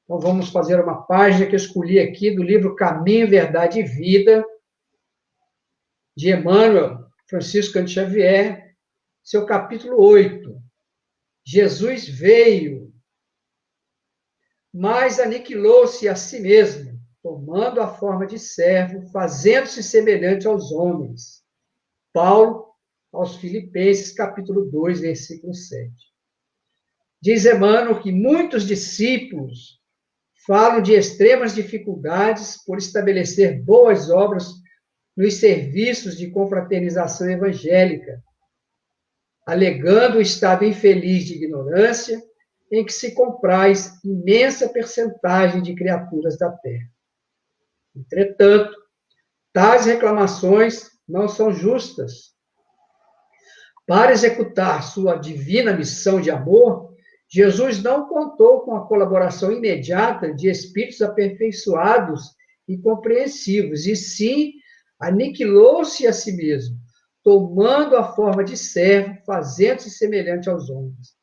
Então, vamos fazer uma página que eu escolhi aqui do livro Caminho, Verdade e Vida, de Emmanuel Francisco Cândido Xavier, seu capítulo 8. Jesus veio, mas aniquilou-se a si mesmo, tomando a forma de servo, fazendo-se semelhante aos homens. Paulo, aos Filipenses, capítulo 2, versículo 7. Diz Emmanuel que muitos discípulos falam de extremas dificuldades por estabelecer boas obras nos serviços de confraternização evangélica, alegando o estado infeliz de ignorância em que se compraz imensa percentagem de criaturas da terra. Entretanto, tais reclamações não são justas. Para executar sua divina missão de amor, Jesus não contou com a colaboração imediata de espíritos aperfeiçoados e compreensivos, e sim aniquilou-se a si mesmo, tomando a forma de servo, fazendo-se semelhante aos homens.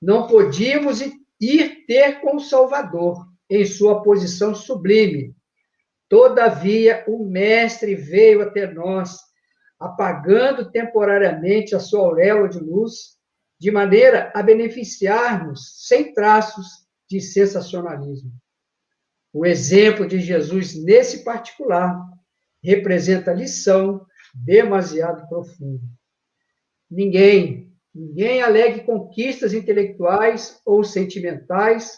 Não podíamos ir ter com o Salvador em sua posição sublime. Todavia, o Mestre veio até nós, apagando temporariamente a sua auréola de luz, de maneira a beneficiarmos sem traços de sensacionalismo. O exemplo de Jesus nesse particular representa lição demasiado profunda. Ninguém alegue conquistas intelectuais ou sentimentais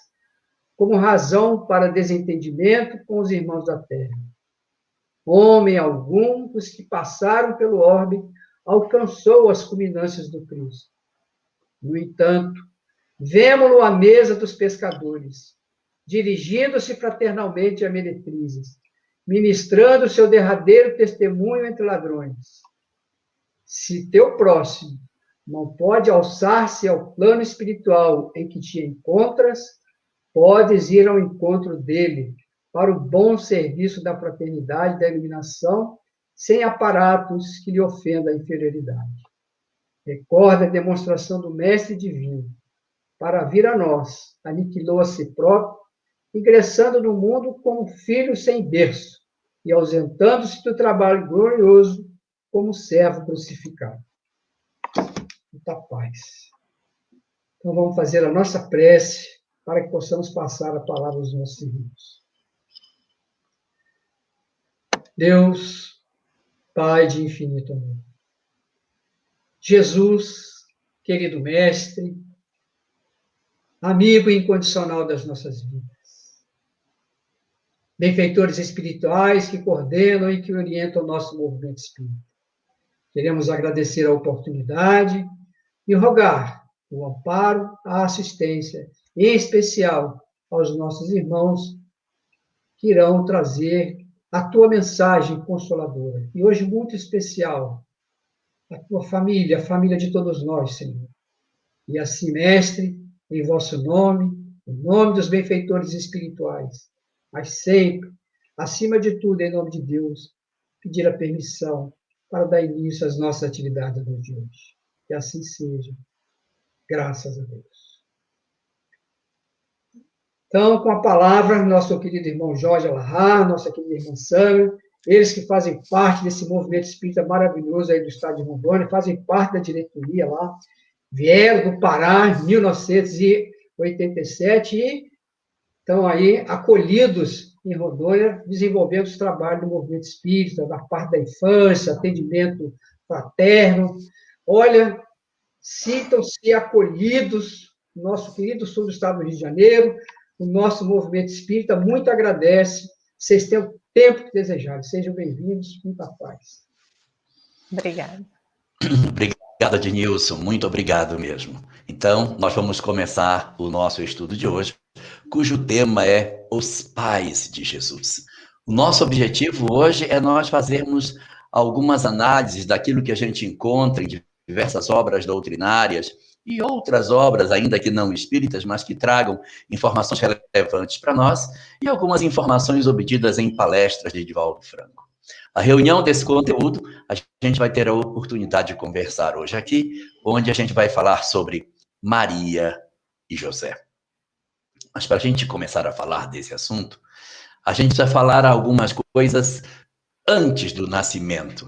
como razão para desentendimento com os irmãos da terra. Homem algum dos que passaram pelo orbe alcançou as culminâncias do Cristo. No entanto, vemo-lo à mesa dos pescadores, dirigindo-se fraternalmente a meretrizes, ministrando seu derradeiro testemunho entre ladrões. Se teu próximo não pode alçar-se ao plano espiritual em que te encontras, podes ir ao encontro dele para o bom serviço da fraternidade e da iluminação, sem aparatos que lhe ofendam a inferioridade. Recorda a demonstração do Mestre Divino. Para vir a nós, aniquilou a si próprio, ingressando no mundo como filho sem berço e ausentando-se do trabalho glorioso como servo crucificado. Muita paz. Então, vamos fazer a nossa prece para que possamos passar a palavra aos nossos irmãos. Deus, Pai de infinito amor. Jesus, querido Mestre, amigo incondicional das nossas vidas. Benfeitores espirituais que coordenam e que orientam o nosso movimento espírita. Queremos agradecer a oportunidade e rogar o amparo, a assistência, em especial aos nossos irmãos que irão trazer a tua mensagem consoladora. E hoje, muito especial, a tua família, a família de todos nós, Senhor. E assim, Mestre, em vosso nome, em nome dos benfeitores espirituais, mas sempre, acima de tudo, em nome de Deus, pedir a permissão para dar início às nossas atividades no dia de hoje. Que assim seja. Graças a Deus. Então, com a palavra, nosso querido irmão Jorge Alahá, nossa querida irmã Sâmia, eles que fazem parte desse movimento espírita maravilhoso aí do estado de Rondônia, fazem parte da diretoria lá, vieram do Pará em 1987 e estão aí acolhidos em Rondônia, desenvolvendo os trabalhos do movimento espírita, da parte da infância, atendimento fraterno. Olha, sintam-se acolhidos, nosso querido sul do estado do Rio de Janeiro, o nosso movimento espírita muito agradece, vocês têm o tempo que desejarem. Sejam bem-vindos, muita paz. Obrigada. Obrigado, Adnilson, muito obrigado mesmo. Então, nós vamos começar o nosso estudo de hoje, cujo tema é Os Pais de Jesus. O nosso objetivo hoje é nós fazermos algumas análises daquilo que a gente encontra em diversas obras doutrinárias e outras obras, ainda que não espíritas, mas que tragam informações relevantes para nós e algumas informações obtidas em palestras de Divaldo Franco. A reunião desse conteúdo, a gente vai ter a oportunidade de conversar hoje aqui, onde a gente vai falar sobre Maria e José. Mas para a gente começar a falar desse assunto, a gente vai falar algumas coisas antes do nascimento,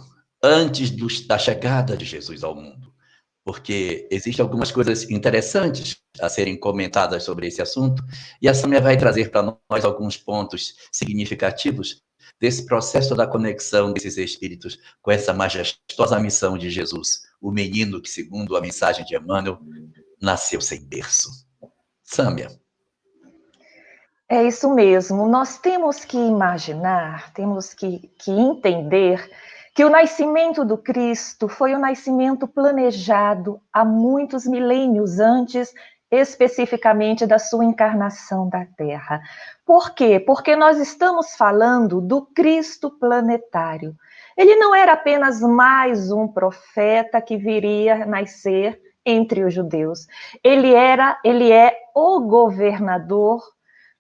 da chegada de Jesus ao mundo. Porque existem algumas coisas interessantes a serem comentadas sobre esse assunto, e a Sâmia vai trazer para nós alguns pontos significativos desse processo da conexão desses espíritos com essa majestosa missão de Jesus, o menino que, segundo a mensagem de Emmanuel, nasceu sem berço. Sâmia. É isso mesmo. Nós temos que imaginar, temos que entender que o nascimento do Cristo foi um nascimento planejado há muitos milênios antes, especificamente da sua encarnação da Terra. Por quê? Porque nós estamos falando do Cristo planetário. Ele não era apenas mais um profeta que viria nascer entre os judeus. Ele é o governador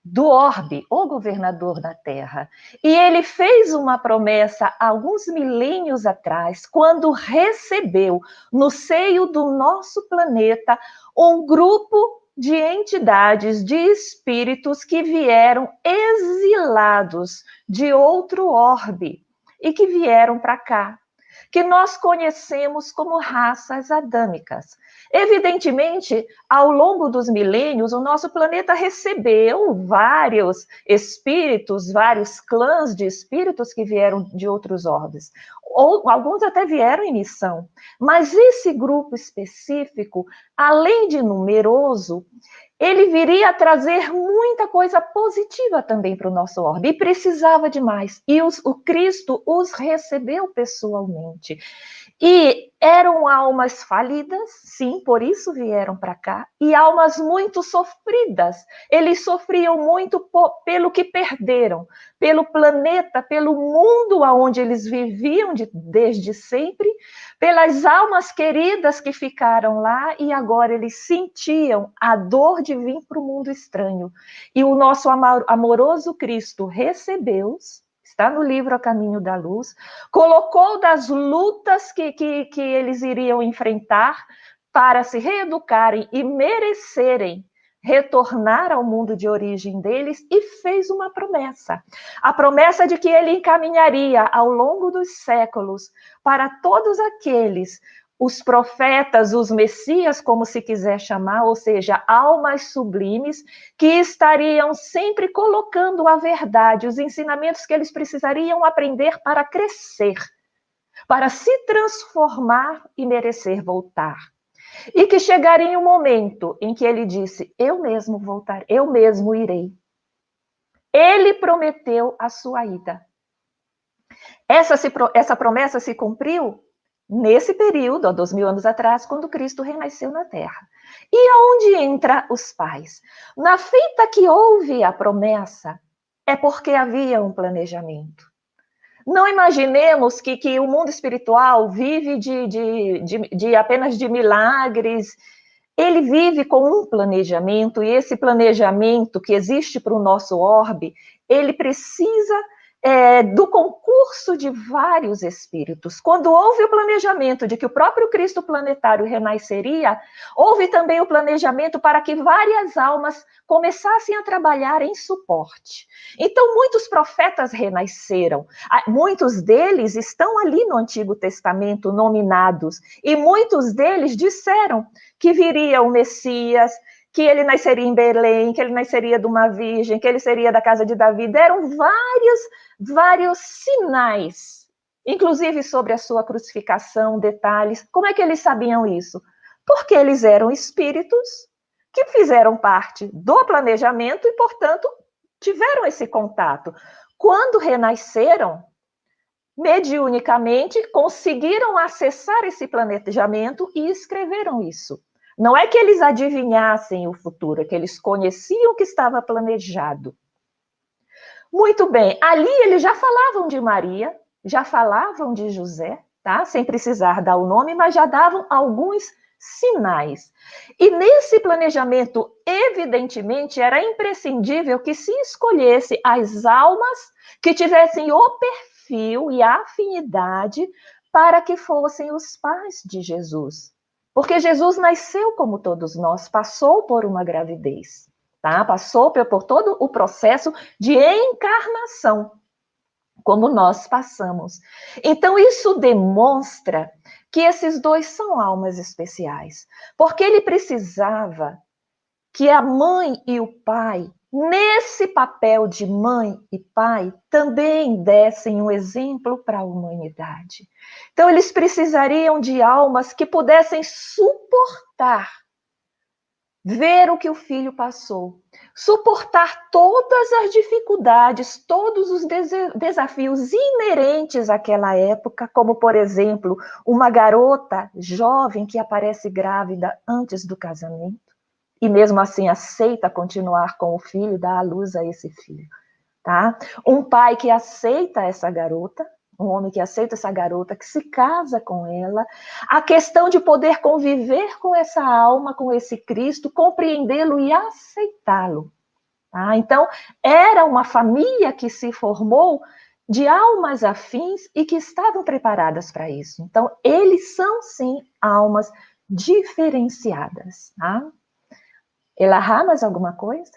do orbe, o governador da Terra. E ele fez uma promessa alguns milênios atrás, quando recebeu no seio do nosso planeta um grupo de entidades, de espíritos que vieram exilados de outro orbe e que vieram para cá, que nós conhecemos como raças adâmicas. Evidentemente, ao longo dos milênios, o nosso planeta recebeu vários espíritos, vários clãs de espíritos que vieram de outros orbes. Ou alguns até vieram em missão. Mas esse grupo específico, além de numeroso, ele viria a trazer muita coisa positiva também para o nosso orbe, e precisava de mais. E o Cristo os recebeu pessoalmente. E eram almas falidas, sim, por isso vieram para cá, e almas muito sofridas. Eles sofriam muito pelo que perderam, pelo planeta, pelo mundo onde eles viviam desde sempre, pelas almas queridas que ficaram lá, e agora eles sentiam a dor de vir para o mundo estranho. E o nosso amoroso Cristo recebeu-os, está no livro A Caminho da Luz, colocou das lutas que eles iriam enfrentar para se reeducarem e merecerem retornar ao mundo de origem deles, e fez uma promessa. A promessa de que ele encaminharia ao longo dos séculos para todos aqueles, os profetas, os messias, como se quiser chamar, ou seja, almas sublimes, que estariam sempre colocando a verdade, os ensinamentos que eles precisariam aprender para crescer, para se transformar e merecer voltar. E que chegaria um momento em que ele disse: eu mesmo voltarei, eu mesmo irei. Ele prometeu a sua ida. Essa promessa se cumpriu nesse período, há 2000 anos atrás, quando Cristo renasceu na Terra. E aonde entra os pais? Na feita que houve a promessa, é porque havia um planejamento. Não imaginemos que o mundo espiritual vive apenas de milagres. Ele vive com um planejamento, e esse planejamento que existe para o nosso orbe, ele precisa do concurso de vários espíritos. Quando houve o planejamento de que o próprio Cristo planetário renasceria, houve também o planejamento para que várias almas começassem a trabalhar em suporte. Então, muitos profetas renasceram, muitos deles estão ali no Antigo Testamento nominados, e muitos deles disseram que viria o Messias, que ele nasceria em Belém, que ele nasceria de uma virgem, que ele seria da casa de Davi. Deram vários sinais, inclusive sobre a sua crucificação, detalhes. Como é que eles sabiam isso? Porque eles eram espíritos que fizeram parte do planejamento e, portanto, tiveram esse contato. Quando renasceram, mediunicamente, conseguiram acessar esse planejamento e escreveram isso. Não é que eles adivinhassem o futuro, é que eles conheciam o que estava planejado. Muito bem, ali eles já falavam de Maria, já falavam de José, tá? Sem precisar dar o nome, mas já davam alguns sinais. E nesse planejamento, evidentemente, era imprescindível que se escolhesse as almas que tivessem o perfil e a afinidade para que fossem os pais de Jesus. Porque Jesus nasceu como todos nós, passou por uma gravidez. tá? Passou por todo o processo de encarnação, como nós passamos. Então, isso demonstra que esses dois são almas especiais, porque ele precisava que a mãe e o pai, nesse papel de mãe e pai, também dessem um exemplo para a humanidade. Então, eles precisariam de almas que pudessem suportar ver o que o filho passou, suportar todas as dificuldades, todos os desafios inerentes àquela época, como, por exemplo, uma garota jovem que aparece grávida antes do casamento, e mesmo assim aceita continuar com o filho, dá à luz a esse filho, tá? Um pai que aceita essa garota, um homem que aceita essa garota, que se casa com ela, a questão de poder conviver com essa alma, com esse Cristo, compreendê-lo e aceitá-lo. Tá? Então, era uma família que se formou de almas afins e que estavam preparadas para isso. Então, eles são, sim, almas diferenciadas. Tá? Elahá, mais alguma coisa?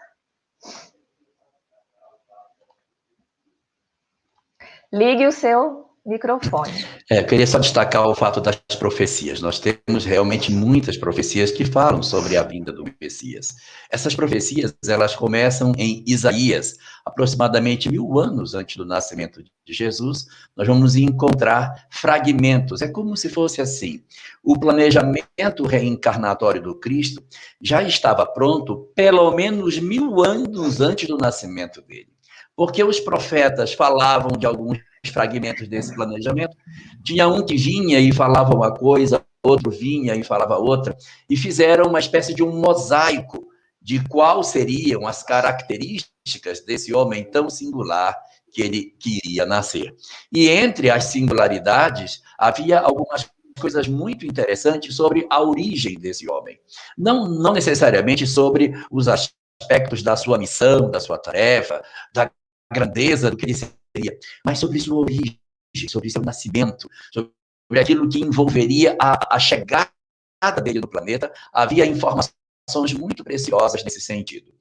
Ligue o seu microfone. Eu queria só destacar o fato das profecias. Nós temos realmente muitas profecias que falam sobre a vinda do Messias. Essas profecias, elas começam em Isaías, aproximadamente 1000 anos antes do nascimento de Jesus. Nós vamos encontrar fragmentos. É como se fosse assim. O planejamento reencarnatório do Cristo já estava pronto pelo menos 1000 anos antes do nascimento dele. Porque os profetas falavam de alguns fragmentos desse planejamento. Tinha um que vinha e falava uma coisa, outro vinha e falava outra, e fizeram uma espécie de um mosaico de quais seriam as características desse homem tão singular que ele queria nascer. E entre as singularidades, havia algumas coisas muito interessantes sobre a origem desse homem. Não necessariamente sobre os aspectos da sua missão, da sua tarefa, da grandeza do que ele seria, mas sobre sua origem, sobre seu nascimento, sobre aquilo que envolveria a chegada dele no planeta. Havia informações muito preciosas nesse sentido.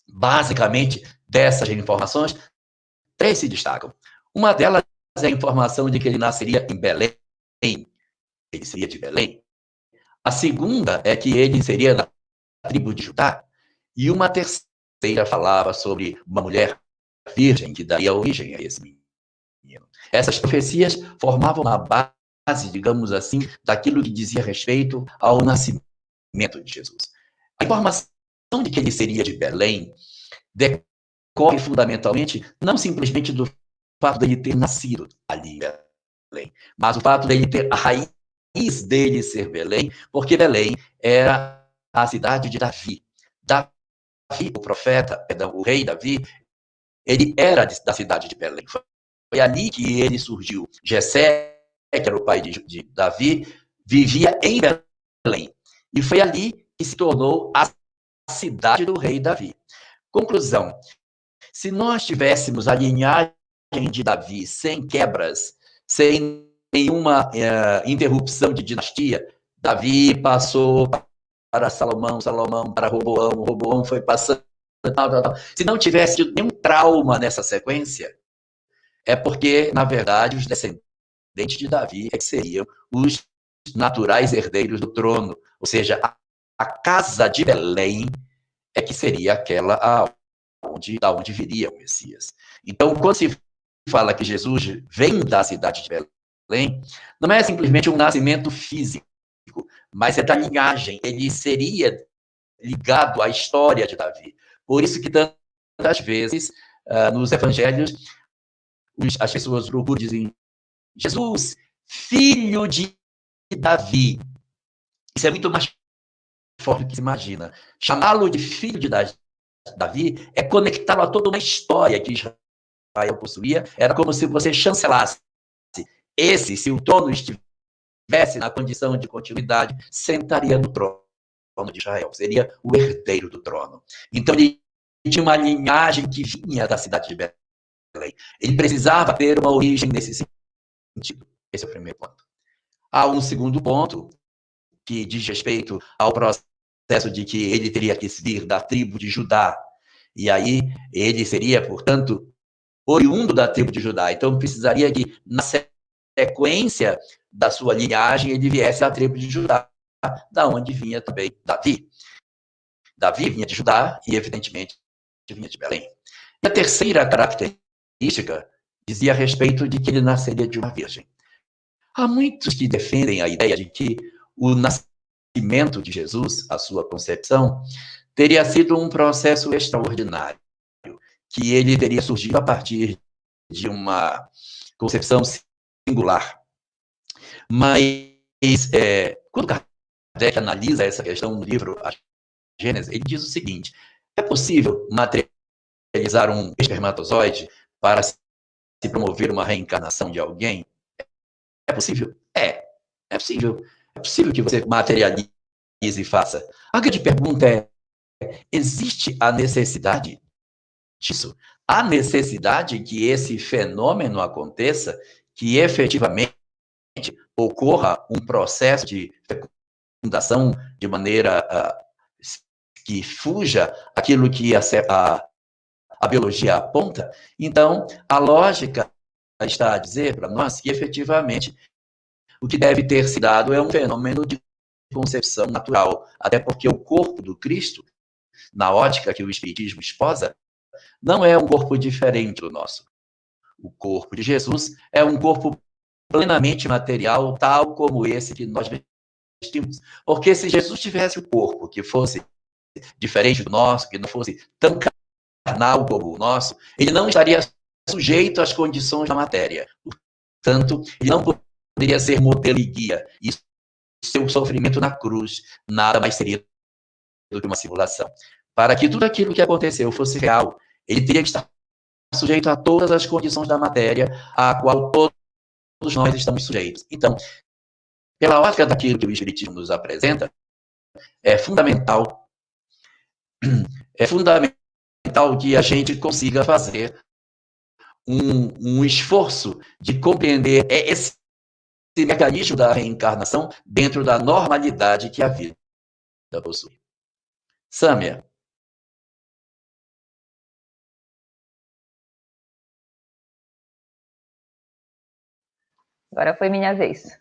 Basicamente, dessas informações, 3 se destacam. Uma delas é a informação de que ele nasceria em Belém. Ele seria de Belém. A segunda é que ele seria da tribo de Judá. E uma terceira falava sobre uma mulher virgem que daria origem a esse menino. Essas profecias formavam a base, digamos assim, daquilo que dizia respeito ao nascimento de Jesus. A informação de que ele seria de Belém decorre fundamentalmente não simplesmente do fato de ele ter nascido ali em Belém, mas o fato de ele ter a raiz dele ser Belém, porque Belém era a cidade de Davi. Davi, o profeta, perdão, o rei Davi, ele era da cidade de Belém. Foi ali que ele surgiu. Jessé, que era o pai de Davi, vivia em Belém. E foi ali que se tornou a cidade do rei Davi. Conclusão: se nós tivéssemos a linhagem de Davi sem quebras, sem nenhuma interrupção de dinastia, Davi passou para Salomão, Salomão para Roboão, Roboão foi passando. Se não tivesse tido nenhum trauma nessa sequência, é porque, na verdade, os descendentes de Davi é que seriam os naturais herdeiros do trono. Ou seja, a casa de Belém é que seria aquela da onde viria o Messias. Então, quando se fala que Jesus vem da cidade de Belém, não é simplesmente um nascimento físico, mas é da linhagem. Ele seria ligado à história de Davi. Por isso que tantas vezes, nos evangelhos, as pessoas procuram dizer Jesus, filho de Davi. Isso é muito mais forte do que se imagina. Chamá-lo de filho de Davi é conectá-lo a toda uma história que Israel possuía. Era como se você chancelasse. Se o trono estivesse na condição de continuidade, sentaria no trono de Israel, seria o herdeiro do trono. Então, ele tinha uma linhagem que vinha da cidade de Belém. Ele precisava ter uma origem nesse sentido. Esse é o primeiro ponto. Há um segundo ponto, que diz respeito ao processo processo de que ele teria que vir da tribo de Judá. E aí ele seria, portanto, oriundo da tribo de Judá. Então precisaria que, na sequência da sua linhagem, ele viesse da tribo de Judá, da onde vinha também Davi. Davi vinha de Judá e, evidentemente, vinha de Belém. E a terceira característica dizia a respeito de que ele nasceria de uma virgem. Há muitos que defendem a ideia de que o nascimento de Jesus, a sua concepção, teria sido um processo extraordinário, que ele teria surgido a partir de uma concepção singular. Mas, quando Kardec analisa essa questão no livro A Gênese, ele diz o seguinte: é possível materializar um espermatozoide para se promover uma reencarnação de alguém? É possível? É possível. É possível que você materialize e faça. A grande pergunta é: existe a necessidade disso? Há necessidade que esse fenômeno aconteça, que efetivamente ocorra um processo de fecundação de maneira que fuja aquilo que a biologia aponta? Então, a lógica está a dizer para nós que, efetivamente, o que deve ter se dado é um fenômeno de concepção natural, até porque o corpo do Cristo, na ótica que o Espiritismo esposa, não é um corpo diferente do nosso. O corpo de Jesus é um corpo plenamente material, tal como esse que nós vestimos. Porque se Jesus tivesse o corpo que fosse diferente do nosso, que não fosse tão carnal como o nosso, ele não estaria sujeito às condições da matéria. Portanto, ele não poderia ser modelo e guia. E seu sofrimento na cruz nada mais seria do que uma simulação. Para que tudo aquilo que aconteceu fosse real, ele teria que estar sujeito a todas as condições da matéria, a qual todos nós estamos sujeitos. Então, pela ótica daquilo que o Espiritismo nos apresenta, é fundamental que a gente consiga fazer um esforço de compreender esse mecanismo da reencarnação dentro da normalidade que a vida possui. Sâmia. Agora foi minha vez.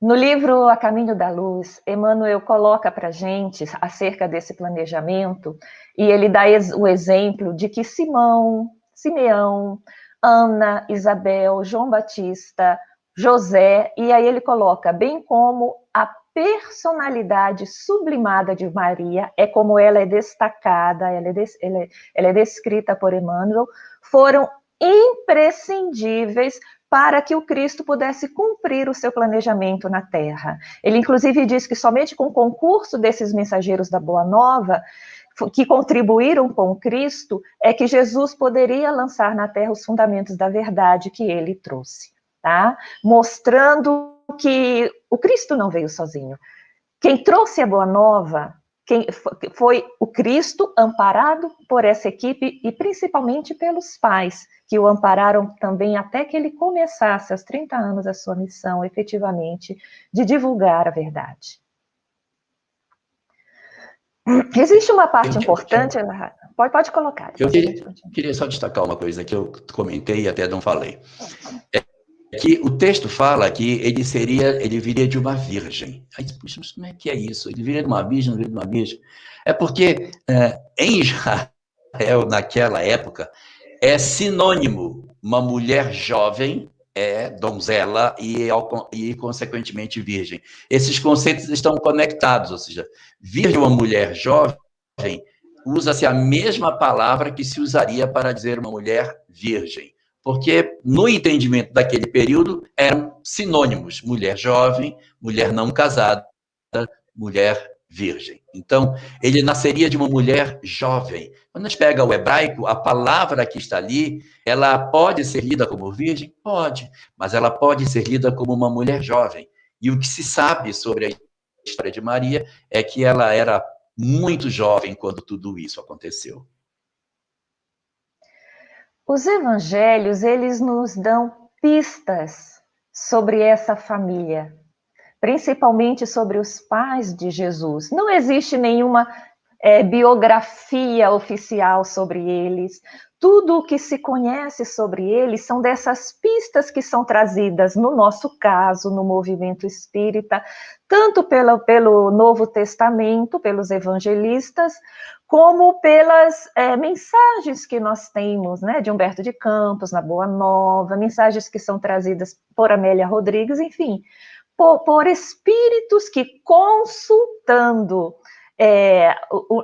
No livro A Caminho da Luz, Emmanuel coloca para a gente acerca desse planejamento, e ele dá o exemplo de que Simão, Simeão, Ana, Isabel, João Batista, José, e aí ele coloca, bem como a personalidade sublimada de Maria, é como ela é destacada, ela é descrita por Emmanuel, foram imprescindíveis para que o Cristo pudesse cumprir o seu planejamento na Terra. Ele, inclusive, diz que somente com o concurso desses mensageiros da Boa Nova, que contribuíram com o Cristo, é que Jesus poderia lançar na Terra os fundamentos da verdade que ele trouxe, tá? Mostrando que o Cristo não veio sozinho. Quem trouxe a Boa Nova foi o Cristo, amparado por essa equipe e principalmente pelos pais, que o ampararam também até que ele começasse, aos 30 anos, a sua missão, efetivamente, de divulgar a verdade. Existe uma parte importante... Pode colocar. Eu queria só destacar uma coisa que eu comentei e até não falei. Que o texto fala que ele viria de uma virgem. Aí, puxa, mas como é que é isso? Ele viria de uma virgem, não viria de uma virgem? É porque em Israel, naquela época, é sinônimo uma mulher jovem, donzela e, consequentemente, virgem. Esses conceitos estão conectados, ou seja, vir de uma mulher jovem, usa-se a mesma palavra que se usaria para dizer uma mulher virgem. Porque, no entendimento daquele período, eram sinônimos: mulher jovem, mulher não casada, mulher virgem. Então, ele nasceria de uma mulher jovem. Quando a gente pega o hebraico, a palavra que está ali, ela pode ser lida como virgem? Pode, mas ela pode ser lida como uma mulher jovem. E o que se sabe sobre a história de Maria é que ela era muito jovem quando tudo isso aconteceu. Os evangelhos, eles nos dão pistas sobre essa família, principalmente sobre os pais de Jesus. Não existe nenhuma biografia oficial sobre eles. Tudo o que se conhece sobre eles são dessas pistas que são trazidas, no nosso caso, no movimento espírita, tanto pelo Novo Testamento, pelos evangelistas, como pelas mensagens que nós temos, né, de Humberto de Campos, na Boa Nova, mensagens que são trazidas por Amélia Rodrigues, enfim, por espíritos que, consultando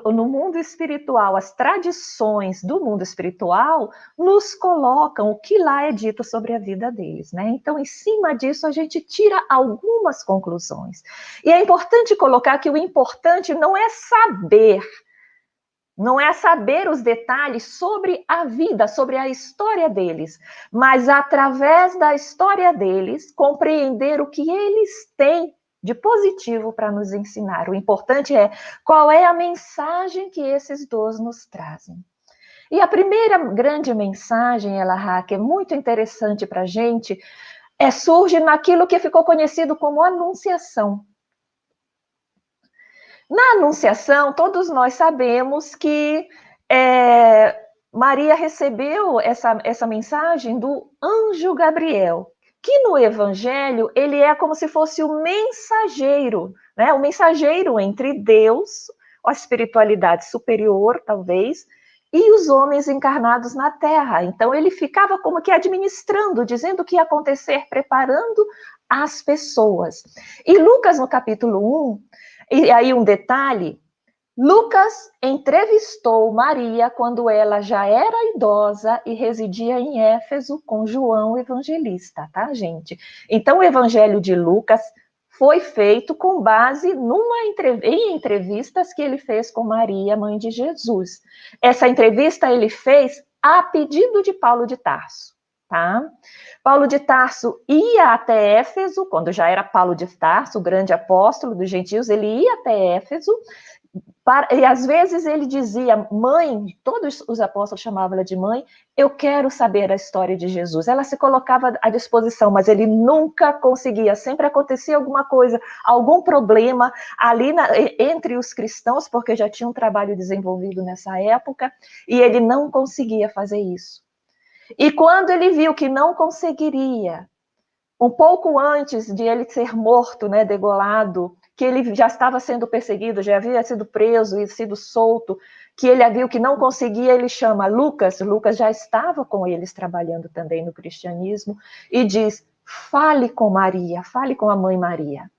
no mundo espiritual, as tradições do mundo espiritual nos colocam o que lá é dito sobre a vida deles, né? Então, em cima disso, a gente tira algumas conclusões. E é importante colocar que o importante não é saber os detalhes sobre a vida, sobre a história deles, mas através da história deles, compreender o que eles têm de positivo para nos ensinar. O importante é qual é a mensagem que esses dois nos trazem. E a primeira grande mensagem, Elahá, que é muito interessante para a gente, surge naquilo que ficou conhecido como Anunciação. Na Anunciação, todos nós sabemos que Maria recebeu essa mensagem do anjo Gabriel, que no Evangelho ele é como se fosse o mensageiro, né? O mensageiro entre Deus, a espiritualidade superior, talvez, e os homens encarnados na Terra. Então ele ficava como que administrando, dizendo o que ia acontecer, preparando as pessoas. E Lucas, no capítulo 1, e aí um detalhe, Lucas entrevistou Maria quando ela já era idosa e residia em Éfeso com João Evangelista, tá, gente? Então, o Evangelho de Lucas foi feito com base em entrevistas que ele fez com Maria, mãe de Jesus. Essa entrevista ele fez a pedido de Paulo de Tarso, tá? Paulo de Tarso ia até Éfeso, quando já era Paulo de Tarso, o grande apóstolo dos gentios, ele ia até Éfeso, e às vezes ele dizia, mãe, todos os apóstolos chamavam ela de mãe, eu quero saber a história de Jesus. Ela se colocava à disposição, mas ele nunca conseguia, sempre acontecia alguma coisa, algum problema ali entre os cristãos, porque já tinha um trabalho desenvolvido nessa época, e ele não conseguia fazer isso. E quando ele viu que não conseguiria, um pouco antes de ele ser morto, né, degolado, que ele já estava sendo perseguido, já havia sido preso e sido solto, que ele viu que não conseguia, ele chama Lucas, Lucas já estava com eles trabalhando também no cristianismo, e diz, fale com Maria, fale com a mãe Maria.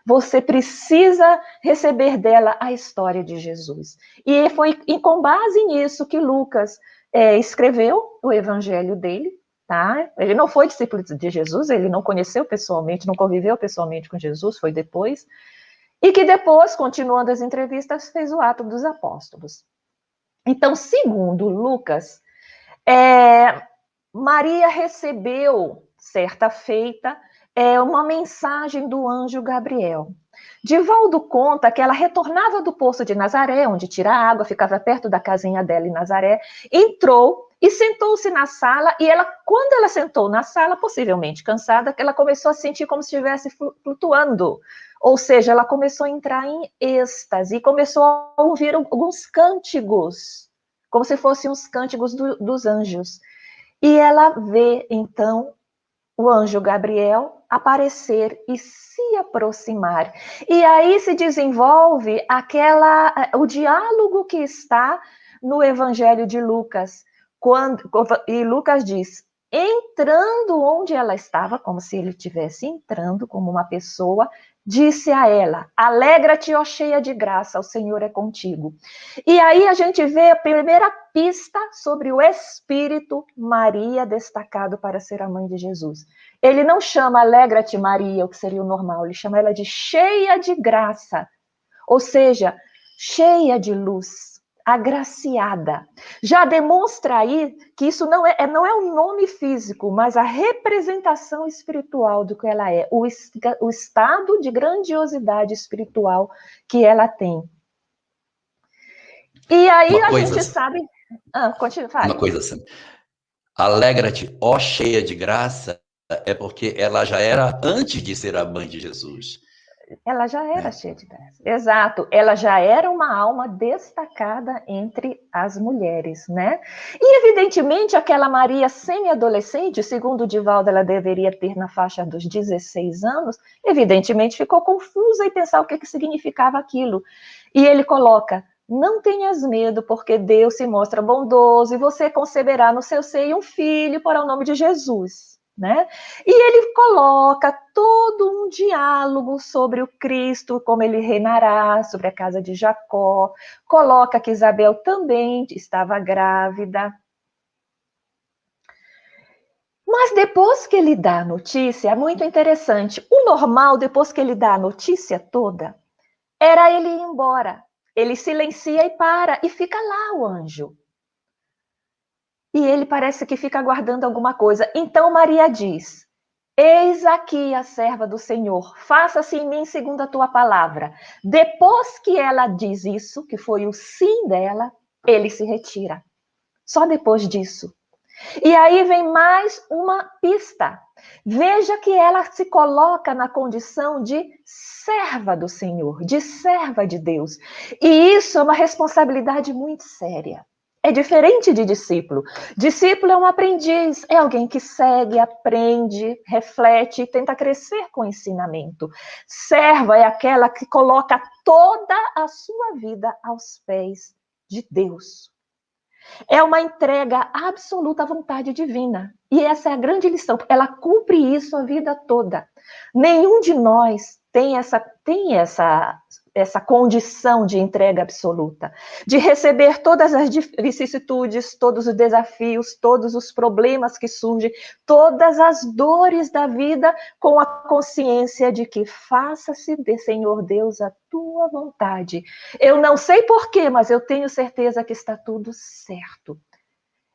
Você precisa receber dela a história de Jesus. E foi com base nisso que Lucas escreveu o evangelho dele, tá? Ele não foi discípulo de Jesus, ele não conheceu pessoalmente, não conviveu pessoalmente com Jesus, foi depois. E que depois, continuando as entrevistas, fez o Atos dos Apóstolos. Então, segundo Lucas, Maria recebeu, certa feita, uma mensagem do anjo Gabriel. Divaldo conta que ela retornava do poço de Nazaré, onde tira água, ficava perto da casinha dela em Nazaré, entrou e sentou-se na sala, e quando ela sentou na sala, possivelmente cansada, ela começou a sentir como se estivesse flutuando, ou seja, ela começou a entrar em êxtase, e começou a ouvir alguns cânticos, como se fossem os cânticos dos anjos. E ela vê, então, o anjo Gabriel aparecer e se aproximar. E aí se desenvolve o diálogo que está no Evangelho de Lucas. E Lucas diz, entrando onde ela estava, como se ele estivesse entrando como uma pessoa, disse a ela, alegra-te, ó cheia de graça, o Senhor é contigo. E aí a gente vê a primeira pista sobre o Espírito Maria destacado para ser a mãe de Jesus. Ele não chama alegra-te Maria, o que seria o normal, ele chama ela de cheia de graça, ou seja, cheia de luz, agraciada. Já demonstra aí que isso não é um nome físico, mas a representação espiritual do que ela é, o estado de grandiosidade espiritual que ela tem. E aí a gente sabe... continua, fala. Uma coisa assim, alegra-te, ó cheia de graça, é porque ela já era antes de ser a mãe de Jesus. Ela já era cheia de graça. Exato. Ela já era uma alma destacada entre as mulheres, né? E, evidentemente, aquela Maria semi-adolescente, segundo o Divaldo, ela deveria ter na faixa dos 16 anos, evidentemente ficou confusa e pensar o que significava aquilo. E ele coloca: não tenhas medo, porque Deus se mostra bondoso e você conceberá no seu seio um filho para o nome de Jesus. Né? E ele coloca todo um diálogo sobre o Cristo, como ele reinará, sobre a casa de Jacó, coloca que Isabel também estava grávida. Mas depois que ele dá a notícia, é muito interessante, o normal, depois que ele dá a notícia toda, era ele ir embora. Ele silencia e para, e fica lá o anjo. E ele parece que fica aguardando alguma coisa. Então Maria diz: eis aqui a serva do Senhor, faça-se em mim segundo a tua palavra. Depois que ela diz isso, que foi o sim dela, ele se retira. Só depois disso. E aí vem mais uma pista. Veja que ela se coloca na condição de serva do Senhor, de serva de Deus. E isso é uma responsabilidade muito séria. É diferente de discípulo. Discípulo é um aprendiz, é alguém que segue, aprende, reflete e tenta crescer com o ensinamento. Serva é aquela que coloca toda a sua vida aos pés de Deus. É uma entrega absoluta à vontade divina. E essa é a grande lição. Ela cumpre isso a vida toda. Nenhum de nós tem essa condição de entrega absoluta, de receber todas as vicissitudes, todos os desafios, todos os problemas que surgem, todas as dores da vida, com a consciência de que faça-se, Senhor Deus, a tua vontade. Eu não sei porquê, mas eu tenho certeza que está tudo certo.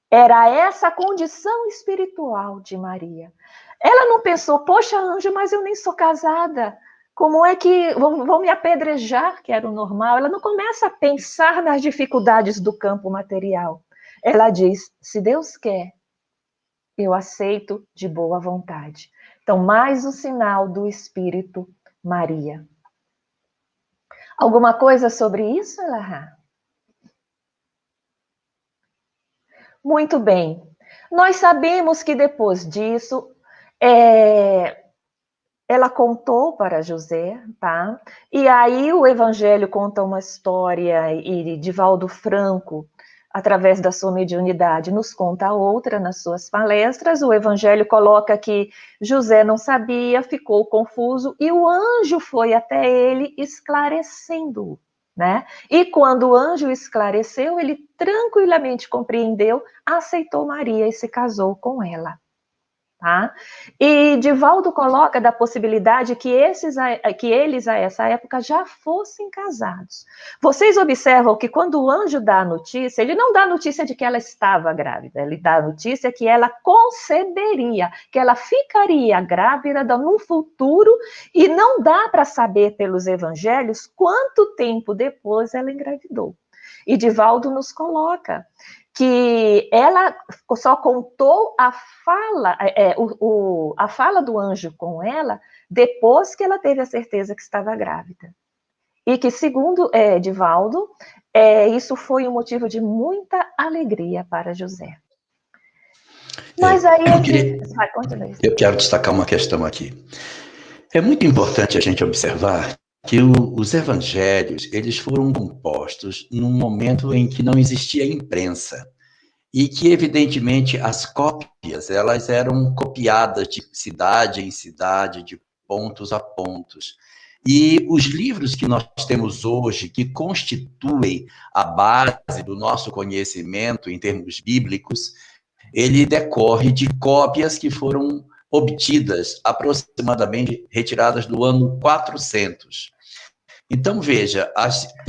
Era essa a condição espiritual de Maria. Ela não pensou: poxa, anjo, mas eu nem sou casada. Como é que vão me apedrejar, que era o normal? Ela não começa a pensar nas dificuldades do campo material. Ela diz: se Deus quer, eu aceito de boa vontade. Então, mais um sinal do Espírito Maria. Alguma coisa sobre isso, Elahá? Muito bem. Nós sabemos que depois disso, ela contou para José, tá? E aí o Evangelho conta uma história, e Divaldo Franco, através da sua mediunidade, nos conta outra nas suas palestras. O Evangelho coloca que José não sabia, ficou confuso, e o anjo foi até ele esclarecendo-o, né? E quando o anjo esclareceu, ele tranquilamente compreendeu, aceitou Maria e se casou com ela. Tá? E Divaldo coloca da possibilidade que eles, a essa época, já fossem casados. Vocês observam que quando o anjo dá a notícia, ele não dá a notícia de que ela estava grávida, ele dá a notícia que ela conceberia, que ela ficaria grávida no futuro, e não dá para saber pelos evangelhos quanto tempo depois ela engravidou. E Divaldo nos coloca que ela só contou a fala do anjo com ela depois que ela teve a certeza que estava grávida. E que, segundo Divaldo, isso foi um motivo de muita alegria para José. Mas aí eu quero destacar uma questão aqui. É muito importante a gente observar que os evangelhos, eles foram compostos num momento em que não existia imprensa e que, evidentemente, as cópias, elas eram copiadas de cidade em cidade, de pontos a pontos. E os livros que nós temos hoje, que constituem a base do nosso conhecimento em termos bíblicos, ele decorre de cópias que foram obtidas, aproximadamente retiradas do ano 400. Então, veja,